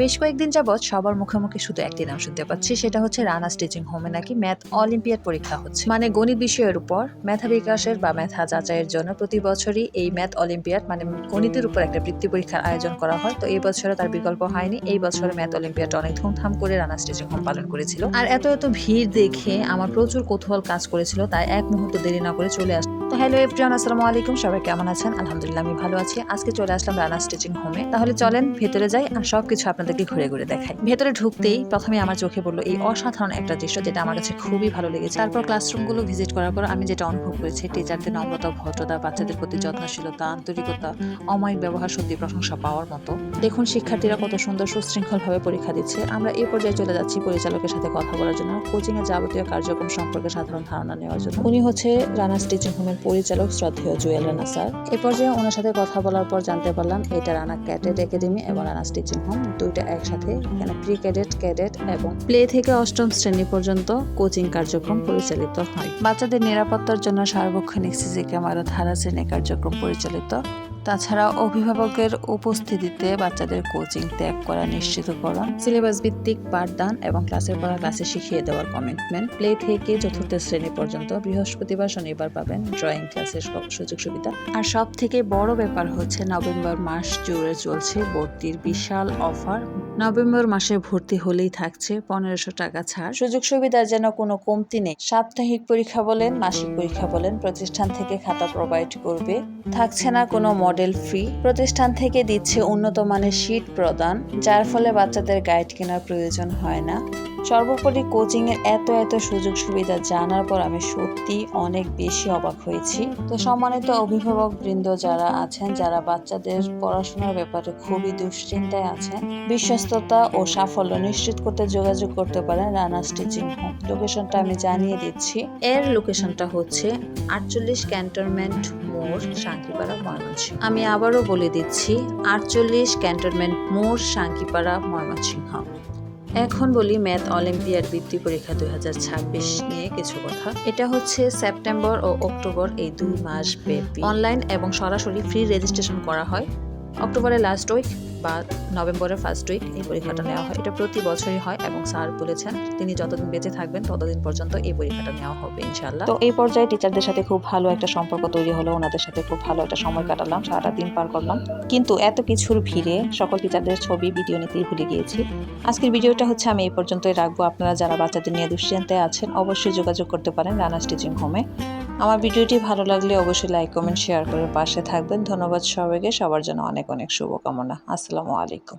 বেশ কয়েকদিন যাবৎ সবার মুখে মুখে শুধু একটি নাম শুনতে পাচ্ছি, সেটা হচ্ছে রানাস টিচিং হোমে নাকি ম্যাথ অলিম্পিয়াড পরীক্ষা হচ্ছে। মানে গণিত বিষয়ের উপর মেধা বিকাশের বা মেধা যাচাইয়ের জন্য প্রতি বছরই এই ম্যাথ অলিম্পিয়াড মানে গণিতের উপর একটা বৃত্তি পরীক্ষার আয়োজন করা হয়। তো এই বছরে তার বিকল্প হয়নি। এই বছরে ম্যাথ অলিম্পিয়াড অনেক ধুমধাম করে রানাস টিচিং হোম পালন করেছিল। আর এত এত ভিড় দেখে আমার প্রচুর কৌতূহল কাজ করেছিল, তাই এক মুহূর্ত দেরি না করে চলে আসলাম। তো হ্যালো এভরিওয়ান, আসসালামু আলাইকুম। সবাই কেমন আছেন? আলহামদুলিল্লাহ আমি ভালো আছি। আজকে চলে আসলাম রানাস টিচিং হোমে। তাহলে চলেন ভেতরে যাই আর সবকিছু আপনাদেরকে ঘুরে ঘুরে দেখাই। ভেতরে ঢুকতেই প্রথমে আমার চোখে পড়লো এই অসাধারণ একটা দৃশ্য, যেটা আমার কাছে খুবই ভালো লেগেছে। তারপর ক্লাসরুমগুলো ভিজিট করার পর আমি যেটা অনুভব করেছি, টিচারদের নম্রতা, ভদ্রতা, বাচ্চাদের প্রতি যত্নশীলতা, আন্তরিকতা, অমায়িক ব্যবহার সত্যি প্রশংসা পাওয়ার মতো। দেখুন শিক্ষার্থীরা কত সুন্দর সুশৃঙ্খল ভাবে পরীক্ষা দিচ্ছে। আমরা এই পর্যায়ে চলে যাচ্ছি পরিচালকের সাথে কথা বলার জন্য, কোচিং এর যাবতীয় কার্যক্রম সম্পর্কে সাধারণ ধারণা নেওয়ার জন্য। উনি হচ্ছে রানাস টিচিং হোমের পরিচালক শ্রদ্ধেয় জুয়েল রানা স্যার। এ পর্যায়ে ওনার সাথে কথা বলার পর জানতে পারলাম এটা রানা ক্যাডেট একাডেমি এবং রানাস টিচিং হোম দুইটা একসাথে। এখানে প্রি ক্যাডেট, ক্যাডেট এবং প্লে থেকে অষ্টম শ্রেণী পর্যন্ত কোচিং কার্যক্রম পরিচালিত হয়। বাচ্চাদের নিরাপত্তার জন্য সার্বক্ষণিক সিসি ক্যামেরা ধারা শ্রেণী কার্যক্রম পরিচালিত। তাছাড়া অভিভাবকের উপস্থিতিতে বাচ্চাদের কোচিং ত্যাগ করা নিশ্চিতকরণ, সিলেবাস ভিত্তিক পাঠদান এবং ক্লাসের পড়া ক্লাসে শিখিয়ে দেওয়ার কমিটমেন্ট। প্লে থেকে চতুর্থ শ্রেণী পর্যন্ত বৃহস্পতিবার শনিবার পাবেন ড্রয়িং ক্লাসের সুযোগ সুবিধা। আর সব থেকে বড় ব্যাপার হচ্ছে নভেম্বর মাস জুড়ে চলছে ভর্তির বিশাল অফার। নভেম্বর মাসে ভর্তি হলেই থাকছে 1500 টাকা ছাড়। সুযোগ সুবিধার যেন কোনো কমতি নেই। সাপ্তাহিক পরীক্ষা বলেন, মাসিক পরীক্ষা বলেন, প্রতিষ্ঠান থেকে খাতা প্রোভাইড করবে। থাকছে না কোনো মডেল ফ্রি। প্রতিষ্ঠান থেকে দিচ্ছে উন্নত মানের শীট প্রদান, যার ফলে বাচ্চাদের গাইড কেনার প্রয়োজন হয় না। সর্বোপরি কোচিং এর এত এত সুযোগ সুবিধা জানার পর আমি সত্যি অনেক বেশি অবাক হয়েছি। তো সম্মানিত অভিভাবক বৃন্দ যারা আছেন, যারা বাচ্চাদের পড়াশোনার ব্যাপারে খুবই দুশ্চিন্তায় আছেন, বিশ্বস্ততা ও সাফল্য নিশ্চিত করতে যোগাযোগ করতে পারেন রানাস টিচিং হোম। লোকেশনটা আমি জানিয়ে দিচ্ছি। এর লোকেশনটা হচ্ছে 48 ক্যান্টনমেন্ট মোড়, সাঙ্কিপাড়া, ময়মনসিংহ। আমি আবারও বলে দিচ্ছি, 48 ক্যান্টনমেন্ট মোড়, সাঙ্কিপাড়া, ময়মনসিংহ। এখন বলি ম্যাথ অলিম্পিয়াড বৃত্তি পরীক্ষা 2026 নিয়ে কিছু কথা। এটা হচ্ছে সেপ্টেম্বর ও অক্টোবর এই 2 মাস ব্যাপী অনলাইন এবং সরাসরি ফ্রি রেজিস্ট্রেশন করা হয়। অক্টোবরের লাস্ট উইক বা নভেম্বরের ফার্স্ট উইক এই পরীক্ষাটা নেওয়া হয়। এটা প্রতি বছরই হয় এবং স্যার বলেছেন তিনি যতদিন বেঁচে থাকবেন ততদিন পর্যন্ত এই পরীক্ষাটা নেওয়া হবে ইনশাআল্লাহ। তো এই পর্যায়ে টিচারদের সাথে খুব ভালো একটা সম্পর্ক তৈরি হলো, ওনাদের সাথে খুব ভালো একটা সময় কাটালাম, সারা দিন পার করলাম। কিন্তু এত কিছুর ভিড়ে সকল টিচারদের ছবি ভিডিও নিতেই ভুলে গিয়েছি। আজকের ভিডিওটা হচ্ছে আমি এই পর্যন্তই রাখবো। আপনারা যারা বাচ্চাদের নিয়ে দুশ্চিন্তায় আছেন অবশ্যই যোগাযোগ করতে পারেন রানাস টিচিং হোমে। আমার ভিডিওটি ভালো লাগলে অবশ্যই লাইক, কমেন্ট, শেয়ার করে পাশে থাকবেন। ধন্যবাদ সবাইকে। সবার জন্য অনেক অনেক শুভকামনা। আসসালামু আলাইকুম।